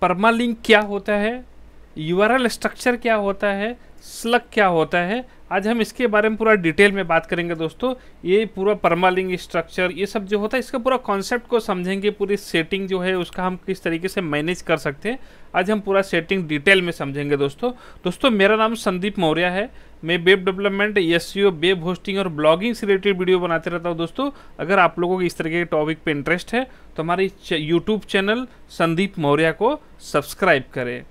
Permalink क्या होता है, यूआरएल स्ट्रक्चर क्या होता है, स्लग क्या होता है, आज हम इसके बारे में पूरा डिटेल में बात करेंगे दोस्तों। ये पूरा परमालिंक स्ट्रक्चर ये सब जो होता है इसका पूरा कॉन्सेप्ट को समझेंगे, पूरी सेटिंग जो है उसका हम किस तरीके से मैनेज कर सकते हैं, आज हम पूरा सेटिंग डिटेल में समझेंगे दोस्तों मेरा नाम संदीप मौर्य है। मैं web development, SEO, web hosting और ब्लॉगिंग से रिलेटेड वीडियो बनाते रहता हूँ दोस्तों। अगर आप लोगों को इस तरीके के टॉपिक पे इंटरेस्ट है तो हमारे यूट्यूब चैनल संदीप मौर्य को सब्सक्राइब करें।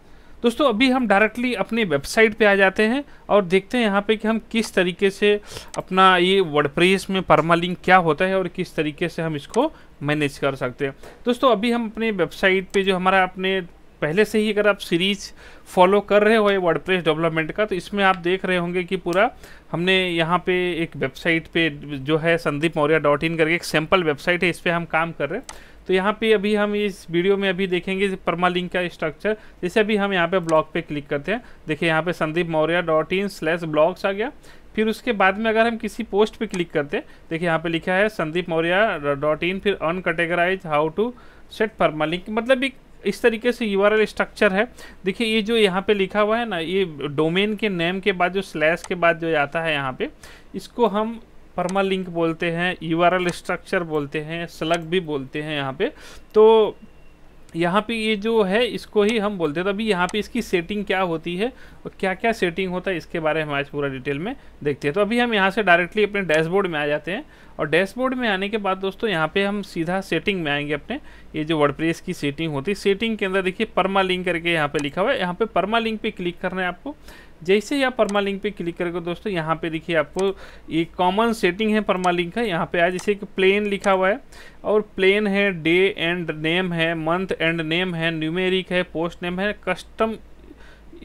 दोस्तों अभी हम डायरेक्टली अपनी वेबसाइट पे आ जाते हैं और देखते हैं यहाँ पे कि हम किस तरीके से अपना ये वर्डप्रेस में परमालिंक क्या होता है और किस तरीके से हम इसको मैनेज कर सकते हैं। दोस्तों अभी हम अपने वेबसाइट पे जो हमारा अपने पहले से ही अगर आप सीरीज फॉलो कर रहे हो ये वर्डप्रेस डेवलपमेंट का, तो इसमें आप देख रहे होंगे कि पूरा हमने यहाँ पे एक वेबसाइट पे जो है sandeepmaurya.in करके एक सैम्पल वेबसाइट है, इस पर हम काम कर रहे हैं। तो यहाँ पे अभी हम इस वीडियो में अभी देखेंगे परमालिंक का स्ट्रक्चर। जैसे अभी हम यहाँ पे ब्लॉग पे क्लिक करते हैं, देखिए यहाँ पे sandeepmaurya.in/blogs आ गया। फिर उसके बाद में अगर हम किसी पोस्ट पे क्लिक करते हैं, देखिए यहाँ पे लिखा है sandeepmaurya.in, फिर अनकैटेगराइज हाउ टू सेट परमालिंक, मतलब एक इस तरीके से यूआरएल स्ट्रक्चर है। देखिए ये जो यहाँ पे लिखा हुआ है ना, ये डोमेन के नेम के बाद जो स्लैश के बाद जो आता है यहाँ पे, इसको हम परमालिंक बोलते हैं, यूआरएल स्ट्रक्चर बोलते हैं, स्लग भी बोलते हैं यहाँ पे। तो यहाँ पे ये जो है इसको ही हम बोलते हैं। तो अभी यहाँ पे इसकी सेटिंग क्या होती है और क्या क्या सेटिंग होता है इसके बारे में आज पूरा डिटेल में देखते हैं। तो अभी हम यहाँ से डायरेक्टली अपने डैशबोर्ड में आ जाते हैं और डैशबोर्ड में आने के बाद दोस्तों यहाँ पे हम सीधा सेटिंग में आएंगे। अपने ये जो वर्डप्रेस की सेटिंग होती है, सेटिंग के अंदर देखिए परमालिंक करके यहाँ पे लिखा हुआ है, यहाँ पे परमालिंक पे क्लिक करना है आपको। जैसे ही आप परमालिंक पे क्लिक करेंगे दोस्तों यहाँ पे देखिए आपको ये कॉमन सेटिंग है परमालिंक का। यहाँ पे आज जैसे कि प्लेन लिखा हुआ है और प्लेन है, डे एंड नेम है, मंथ एंड नेम है, न्यूमेरिक है, पोस्ट नेम है, कस्टम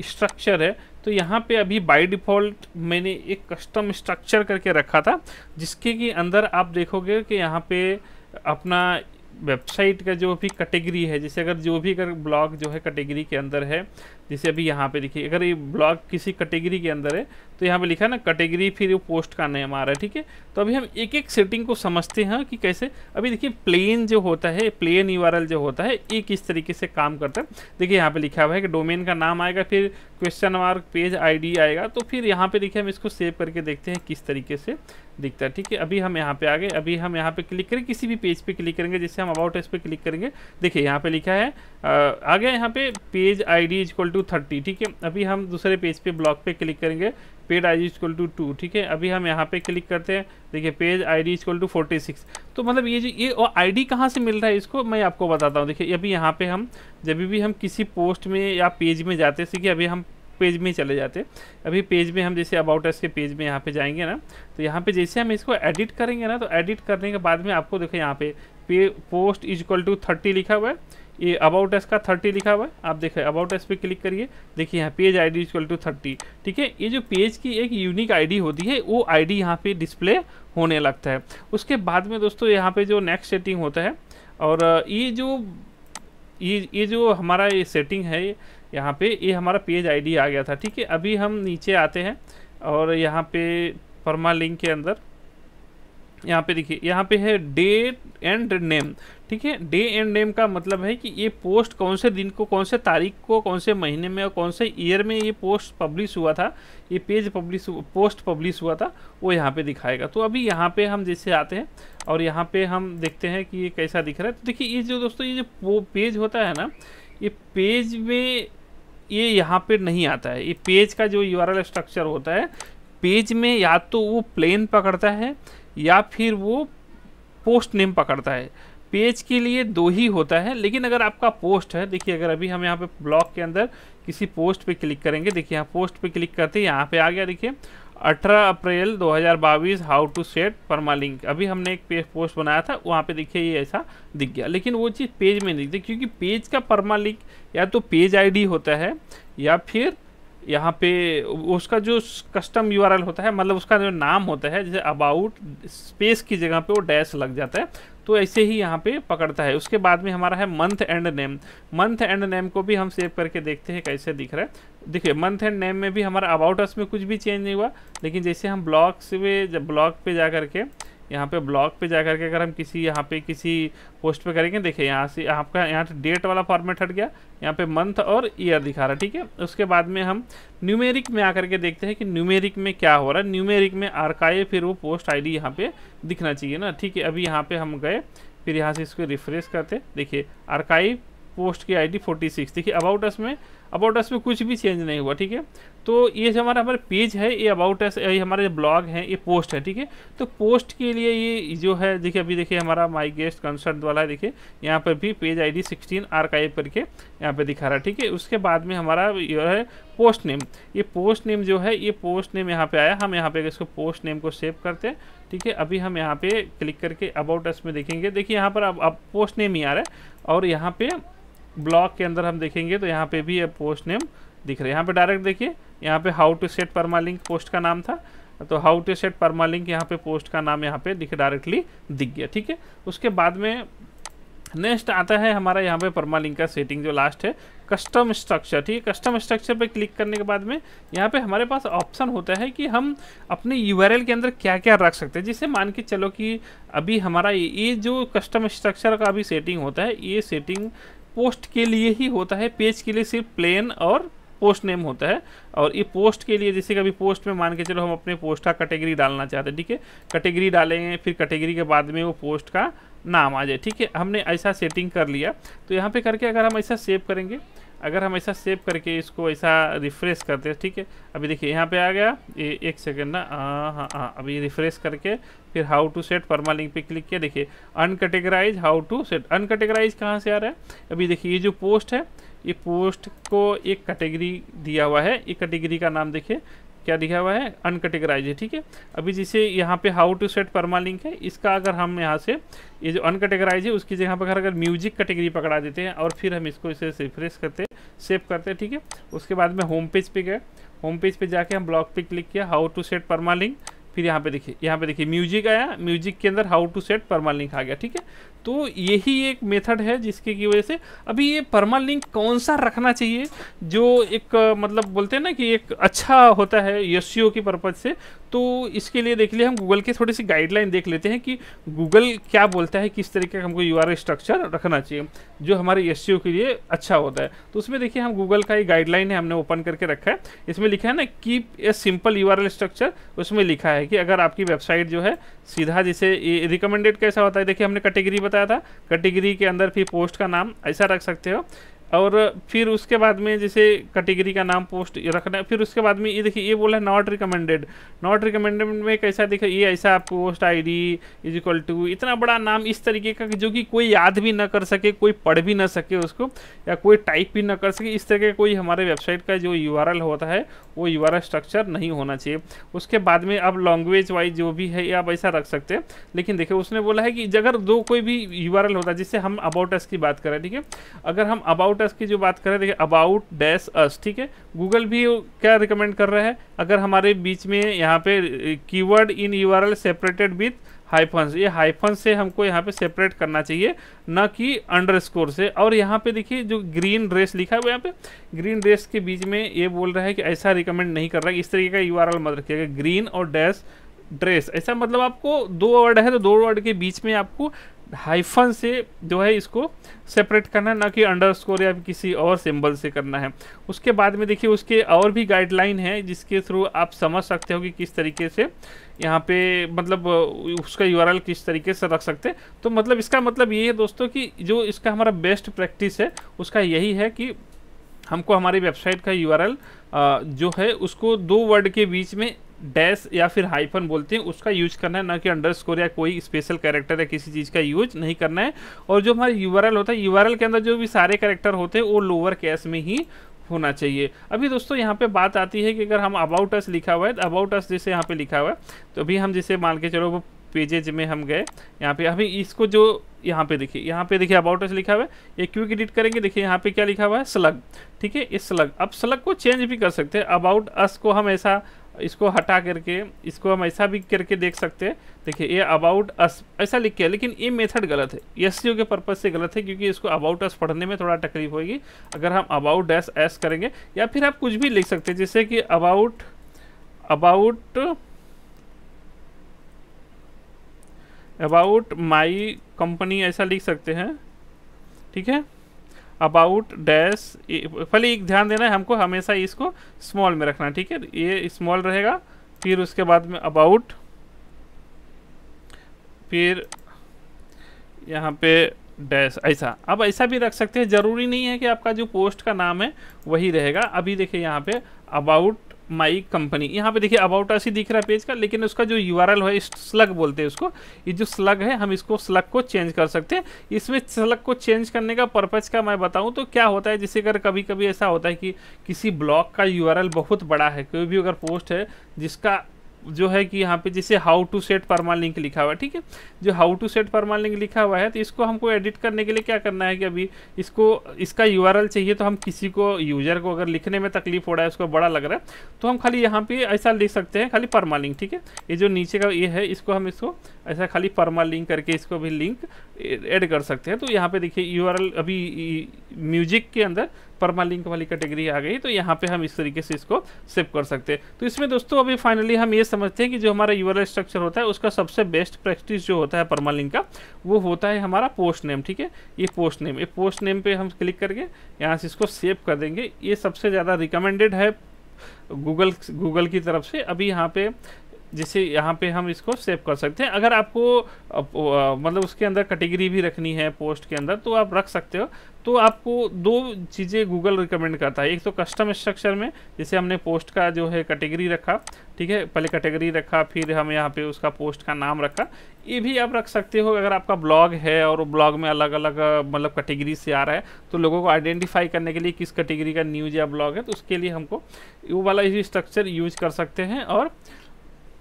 स्ट्रक्चर है। तो यहाँ पे अभी बाय डिफ़ॉल्ट मैंने एक कस्टम स्ट्रक्चर करके रखा था, जिसके कि अंदर आप देखोगे कि यहाँ पे अपना वेबसाइट का जो भी कैटेगरी है, जैसे अगर जो भी अगर ब्लॉग जो है कैटेगरी के अंदर है, जैसे अभी यहाँ पे देखिए अगर ये ब्लॉग किसी कैटेगरी के अंदर है तो यहाँ पे लिखा है ना कैटेगरी, फिर वो पोस्ट का नेम आ रहा है, ठीक है। तो अभी हम एक एक सेटिंग को समझते हैं कि कैसे। अभी देखिए प्लेन जो होता है, प्लेन यूआरएल जो होता है, ये किस तरीके से काम करता है। देखिए यहाँ पे लिखा हुआ है कि डोमेन का नाम आएगा, फिर क्वेश्चन मार्क पेज आईडी आएगा। तो फिर यहाँ पे देखिए हम इसको सेव करके देखते हैं किस तरीके से दिखता है, ठीक है। अभी हम यहाँ पे आ गए, अभी हम यहाँ पे क्लिक करें, किसी भी पेज पे क्लिक करेंगे, जैसे हम अबाउट इस पे क्लिक करेंगे, देखिए यहाँ पे लिखा है आ गया यहाँ पे पेज आईडी = 30, ठीक है। अभी हम दूसरे पेज पे ब्लॉग पे क्लिक करेंगे, पेज आईडी = 2, ठीक है। अभी हम यहाँ पे क्लिक करते हैं, देखिए पेज आईडी = 46। तो मतलब ये जो ये आईडी कहाँ से मिल रहा है इसको मैं आपको बताता हूँ। देखिए अभी यहाँ पे हम जब भी हम किसी पोस्ट में या पेज में जाते हैं, अभी हम पेज में चले जाते हैं। अभी पेज में हम जैसे अबाउट अस के पेज में यहाँ पे जाएंगे ना, तो यहाँ पे जैसे हम इसको एडिट करेंगे ना, तो एडिट करने के बाद में आपको देखो यहाँ पे पोस्ट = 30 लिखा हुआ है, ये अबाउट अस का 30 लिखा हुआ है। आप देखिए अबाउट अस पे क्लिक करिए, देखिए यहाँ पेज आईडी = 30, ठीक है। ये जो पेज की एक यूनिक आईडी होती है वो आईडी यहाँ पे डिस्प्ले होने लगता है। उसके बाद में दोस्तों यहाँ पे जो नेक्स्ट सेटिंग होता है, और ये जो हमारा ये सेटिंग है, यहाँ पे ये हमारा पेज आईडी आ गया था, ठीक है। अभी हम नीचे आते हैं और यहाँ पे परमालिंक के अंदर यहाँ पे देखिए यहाँ पे है डेट एंड नेम, ठीक है। डे एंड नेम का मतलब है कि ये पोस्ट कौन से दिन को, कौन से तारीख को, कौन से महीने में और कौन से ईयर में ये पोस्ट पब्लिश हुआ था, ये पोस्ट पब्लिश हुआ था, वो यहाँ पे दिखाएगा। तो अभी यहाँ पे हम जैसे आते हैं और यहाँ पे हम देखते हैं कि ये कैसा दिख रहा है। तो देखिए ये जो दोस्तों ये जो पेज होता है ना, ये पेज में ये यहाँ पे नहीं आता है। ये पेज का जो यूआरएल स्ट्रक्चर होता है, पेज में या तो वो प्लेन पकड़ता है या फिर वो पोस्ट नेम पकड़ता है। पेज के लिए 2 ही होता है, लेकिन अगर आपका पोस्ट है, देखिए अगर अभी हम यहाँ पे ब्लॉग के अंदर किसी पोस्ट पे क्लिक करेंगे, देखिए यहाँ पोस्ट पे क्लिक करते हैं, यहाँ पे आ गया देखिए 18 अप्रैल 2022 हाउ टू सेट परमालिंक। अभी हमने एक पोस्ट बनाया था, वहाँ पे देखिए ये ऐसा दिख गया, लेकिन वो चीज़ पेज में नहीं दिखती, क्योंकि पेज का परमालिंक या तो पेज आईडी होता है या फिर यहाँ पे उसका जो कस्टम यूआरएल होता है, मतलब उसका जो नाम होता है, जैसे अबाउट स्पेस की जगह पे वो डैश लग जाता है, तो ऐसे ही यहाँ पे पकड़ता है। उसके बाद में हमारा है month and name. Month and name को भी हम सेव करके देखते हैं कैसे दिख रहा है। देखिए मंथ एंड नेम में भी हमारा अबाउट अस में कुछ भी चेंज नहीं हुआ, लेकिन जैसे हम ब्लॉग पे जा करके यहाँ पे ब्लॉग पे जाकर के अगर हम किसी यहाँ पे किसी पोस्ट पे करेंगे, देखिए यहाँ से आपका यहाँ से डेट वाला फॉर्मेट हट गया, यहाँ पे मंथ और ईयर दिखा रहा है, ठीक है। उसके बाद में हम न्यूमेरिक में आकर के देखते हैं कि न्यूमेरिक में क्या हो रहा है। न्यूमेरिक में आर्काइव फिर वो पोस्ट आईडी यहाँ पे दिखना चाहिए ना, ठीक है। अभी यहाँ पे हम गए, फिर यहाँ से इसको रिफ्रेश करते, देखिए आर्काइव पोस्ट की आईडी 46, देखिए अबाउट अस में कुछ भी चेंज नहीं हुआ, ठीक है। तो ये जो हमारे पेज है, ये अबाउट अस, ये हमारे ब्लॉग है, ये पोस्ट है, ठीक है। तो पोस्ट के लिए ये जो है देखिए, अभी देखिए हमारा माई गेस्ट कंसर्ट वाला है, देखिए यहाँ पर भी पेज आईडी 16 आर्काइव करके यहाँ पे दिखा रहा है, ठीक है। उसके बाद में हमारा यह है पोस्ट नेम, ये पोस्ट नेम जो है, ये पोस्ट नेम यहाँ पे आया, हम यहाँ पे इसको पोस्ट नेम को सेव करते हैं, ठीक है। अभी हम यहाँ पे क्लिक करके अबाउट अस में देखेंगे, देखिए यहाँ पर अब पोस्ट नेम ही आ रहा है, और यहाँ पे ब्लॉग के अंदर हम देखेंगे तो यहाँ पे भी ये पोस्ट नेम दिख रहा है। यहाँ पे डायरेक्ट देखिए, यहाँ पे how to set permalink post का नाम था, तो हाउ टू सेट परमालिंक यहाँ पे पोस्ट का नाम यहाँ पे डायरेक्टली दिख गया, ठीक है। उसके बाद में नेक्स्ट आता है हमारा यहाँ पे परमालिंक का सेटिंग जो लास्ट है, कस्टम स्ट्रक्चर, ठीक है। कस्टम स्ट्रक्चर पे क्लिक करने के बाद में यहाँ पे हमारे पास ऑप्शन होता है कि हम अपने यूआरएल के अंदर क्या क्या रख सकते हैं। जिससे मान के चलो कि अभी हमारा ये जो कस्टम स्ट्रक्चर का अभी सेटिंग होता है, ये सेटिंग पोस्ट के लिए ही होता है, पेज के लिए सिर्फ प्लेन और पोस्ट नेम होता है। और ये पोस्ट के लिए, जैसे कभी पोस्ट में मान के चलो हम अपने पोस्ट का कैटेगरी डालना चाहते हैं, ठीक है, कैटेगरी डालेंगे, फिर कैटेगरी के बाद में वो पोस्ट का नाम आ जाए, ठीक है। हमने ऐसा सेटिंग कर लिया, तो यहाँ पे करके अगर हम ऐसा सेव करेंगे, अगर हम ऐसा सेव करके इसको ऐसा रिफ्रेश करते हैं, ठीक है। अभी देखिए यहाँ पे आ गया, ये एक सेकंड ना, हाँ अभी रिफ्रेश करके फिर हाउ टू सेट परमालिंक पे क्लिक किया, देखिए अनकैटेगराइज हाउ टू सेट। अनकैटेगराइज कहाँ से आ रहा है, अभी देखिए ये जो पोस्ट है, ये पोस्ट को एक कैटेगरी दिया हुआ है, एक कैटेगरी का नाम देखिए क्या दिखा हुआ है, अनकैटेगराइज है, ठीक है। अभी जैसे यहाँ पे हाउ टू सेट परमालिंक है, इसका अगर हम यहाँ से ये जो अनकैटेगराइज है उसकी जगह पर अगर म्यूजिक कैटेगरी पकड़ा देते हैं और फिर हम इसको इसे रिफ्रेश करते सेव करते हैं, ठीक है। उसके बाद में होम पेज पे गए, होम पेज पे जाके हम ब्लॉग पे क्लिक किया, हाउ टू सेट परमालिंक, फिर यहाँ पे देखिए म्यूजिक आया, म्यूजिक के अंदर हाउ टू सेट परमालिंक आ गया, ठीक है। तो यही एक मेथड है जिसके की वजह से अभी ये परमालिंक कौन सा रखना चाहिए जो एक मतलब बोलते हैं ना कि एक अच्छा होता है एसईओ की पर्पज से। तो इसके लिए देख लिया हम गूगल के थोड़ी सी गाइडलाइन देख लेते हैं कि गूगल क्या बोलता है, किस तरीके का हमको यूआरएल स्ट्रक्चर रखना चाहिए जो हमारे एसईओ के लिए अच्छा होता है। तो उसमें देखिए हम गूगल का एक गाइडलाइन है, हमने ओपन करके रखा है, इसमें लिखा है ना keep a simple URL structure. उसमें लिखा है कि अगर आपकी वेबसाइट जो है सीधा जैसे रिकमेंडेड कैसा होता है, देखिए हमने कैटेगरी बताया था, कैटेगरी के अंदर फिर पोस्ट का नाम ऐसा रख सकते हो, और फिर उसके बाद में जैसे कैटेगरी का नाम पोस्ट रखना है। फिर उसके बाद में ये देखिए ये बोला है नॉट रिकमेंडेड, नॉट रिकमेंडेड में कैसा देखा, ये ऐसा post ID is equal to इतना बड़ा नाम इस तरीके का जो कि कोई याद भी ना कर सके, कोई पढ़ भी ना सके उसको, या कोई टाइप भी ना कर सके, इस तरह का कोई हमारे वेबसाइट का जो यूआरएल होता है वो यूआरएल स्ट्रक्चर नहीं होना चाहिए। उसके बाद में अब लैंग्वेज वाइज जो भी है ये आप ऐसा रख सकते हैं। लेकिन देखिए उसने बोला है कि अगर दो कोई भी यूआरएल होता है, जिससे हम अबाउट अस की बात करें, ठीक है, अगर हम अबाउट अस की जो बात करें, देखिए अबाउट डैश अस, ठीक है, गूगल भी क्या रिकमेंड कर रहा है, अगर हमारे बीच में यहाँ पे keyword in URL separated with hyphens, ये हाइफन से हमको यहाँ पे सेपरेट करना चाहिए, ना कि अंडरस्कोर से। और यहाँ पे देखिए जो ग्रीन ड्रेस लिखा है, यहाँ पे ग्रीन ड्रेस के बीच में ये बोल रहा है कि ऐसा रिकमेंड नहीं कर रहा है, इस तरीके का यूआरएल मत रखिएगा, ग्रीन और डैश ड्रेस ऐसा, मतलब आपको दो वर्ड है तो दो वर्ड के बीच में आपको हाइफन से जो है इसको सेपरेट करना है, ना कि अंडरस्कोर या किसी और सिंबल से करना है। उसके बाद में देखिए उसके और भी गाइडलाइन है जिसके थ्रू आप समझ सकते हो कि किस तरीके से यहाँ पे मतलब उसका यूआरएल किस तरीके से रख सकते हैं। तो मतलब इसका मतलब ये है दोस्तों कि जो इसका हमारा बेस्ट प्रैक्टिस है उसका यही है कि हमको हमारी वेबसाइट का यूआरएल जो है उसको दो वर्ड के बीच में डैश या फिर हाइफन बोलते हैं उसका यूज करना है, ना कि अंडरस्कोर या कोई स्पेशल कैरेक्टर या किसी चीज़ का यूज नहीं करना है। और जो हमारा यूआरएल होता है, यूआरएल के अंदर जो भी सारे कैरेक्टर होते हैं वो लोअर केस में ही होना चाहिए। अभी दोस्तों यहाँ पे बात आती है कि अगर हम अबाउट अस लिखा हुआ है, तो अबाउट अस जैसे यहाँ पे लिखा हुआ है, तो अभी हम जैसे मान के चलो वो पेजेज में हम गए, यहाँ पे अभी इसको जो यहाँ पे देखिए अबाउट अस लिखा हुआ है, ये क्विक एडिट करेंगे, देखिए यहाँ पे क्या लिखा हुआ है, स्लग, ठीक है, इस स्लग, अब स्लग को चेंज भी कर सकते हैं। अबाउट अस को हम ऐसा इसको हटा करके इसको हम ऐसा भी करके देख सकते हैं, देखिए ये अबाउट अस ऐसा लिख के, लेकिन ये मेथड गलत है, एसईओ के पर्पज से गलत है, क्योंकि इसको अबाउट अस पढ़ने में थोड़ा तकलीफ होगी अगर हम अबाउट डैश एस करेंगे। या फिर आप कुछ भी लिख सकते हैं, जैसे कि अबाउट अबाउट माई कंपनी ऐसा लिख सकते हैं, ठीक है। अबाउट डैश, पहले एक ध्यान देना है हमको, हमेशा इसको स्मॉल में रखना है, ठीक है। ये स्मॉल रहेगा, फिर उसके बाद में अबाउट, फिर यहाँ पे डैश, ऐसा। अब ऐसा भी रख सकते हैं, ज़रूरी नहीं है कि आपका जो पोस्ट का नाम है वही रहेगा। अभी देखिए यहाँ पे अबाउट माई कंपनी, यहाँ पे देखिए अबाउट ऐसी दिख रहा है पेज का, लेकिन उसका जो यूआरएल है, स्लग बोलते हैं उसको, ये जो स्लग है हम इसको स्लग को चेंज कर सकते हैं। इसमें स्लग को चेंज करने का पर्पज़ का मैं बताऊं तो क्या होता है, जैसे अगर कभी कभी ऐसा होता है कि किसी ब्लॉग का यूआरएल बहुत बड़ा है, कोई भी अगर पोस्ट है जिसका जो है कि यहाँ पे जैसे हाउ टू सेट परमालिंक लिखा हुआ है, ठीक है। जो हाउ टू सेट परमालिंक लिखा हुआ है, तो इसको हमको एडिट करने के लिए क्या करना है कि अभी इसका यूआरएल चाहिए, तो हम किसी को यूजर को अगर लिखने में तकलीफ हो रहा है, उसको बड़ा लग रहा है, तो हम खाली यहाँ पे ऐसा लिख सकते हैं, खाली परमालिंक, ठीक है। ये जो नीचे का ये है, इसको हम इसको ऐसा खाली परमालिंक करके इसको भी लिंक ऐड कर सकते हैं। तो यहाँ पे देखिए यूआरएल अभी म्यूजिक के अंदर परमालिंक वाली कैटेगरी आ गई, तो यहाँ पे हम इस तरीके से इसको सेव कर सकते हैं। तो इसमें दोस्तों अभी फाइनली हम ये समझते हैं कि जो हमारा यूआरएल स्ट्रक्चर होता है उसका सबसे बेस्ट प्रैक्टिस जो होता है परमालिंक का, वो होता है हमारा पोस्ट नेम, ठीक है। ये पोस्ट नेम, ये पोस्ट नेम पे हम क्लिक करके यहाँ से इसको सेव कर देंगे। ये सबसे ज़्यादा रिकमेंडेड है गूगल की तरफ से। अभी यहाँ पे जैसे यहाँ पे हम इसको सेव कर सकते हैं। अगर आपको मतलब उसके अंदर कैटेगरी भी रखनी है पोस्ट के अंदर, तो आप रख सकते हो। तो आपको दो चीज़ें गूगल रिकमेंड करता है, एक तो कस्टम स्ट्रक्चर में जैसे हमने पोस्ट का जो है कैटेगरी रखा, ठीक है, पहले कैटेगरी रखा, फिर हम यहाँ पे उसका पोस्ट का नाम रखा। ये भी आप रख सकते हो अगर आपका ब्लॉग है और ब्लॉग में अलग अलग मतलब कैटेगरी से आ रहा है, तो लोगों को आइडेंटिफाई करने के लिए किस कैटेगरी का न्यूज़ या ब्लॉग है, तो उसके लिए हमको वो वाला ही स्ट्रक्चर यूज कर सकते हैं। और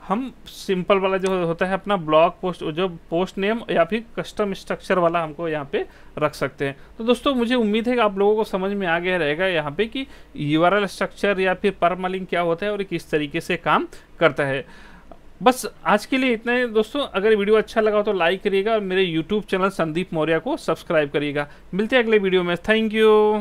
हम सिंपल वाला जो होता है अपना ब्लॉग पोस्ट, जो पोस्ट नेम या फिर कस्टम स्ट्रक्चर वाला हमको यहाँ पे रख सकते हैं। तो दोस्तों मुझे उम्मीद है कि आप लोगों को समझ में आ गया रहेगा यहाँ पे कि यूआरएल स्ट्रक्चर या फिर परमालिंक क्या होता है और किस तरीके से काम करता है। बस आज के लिए इतना ही दोस्तों। अगर वीडियो अच्छा लगा हो तो लाइक करिएगा और मेरे यूट्यूब चैनल संदीप मौर्य को सब्सक्राइब करिएगा। मिलते हैं अगले वीडियो में। Thank you.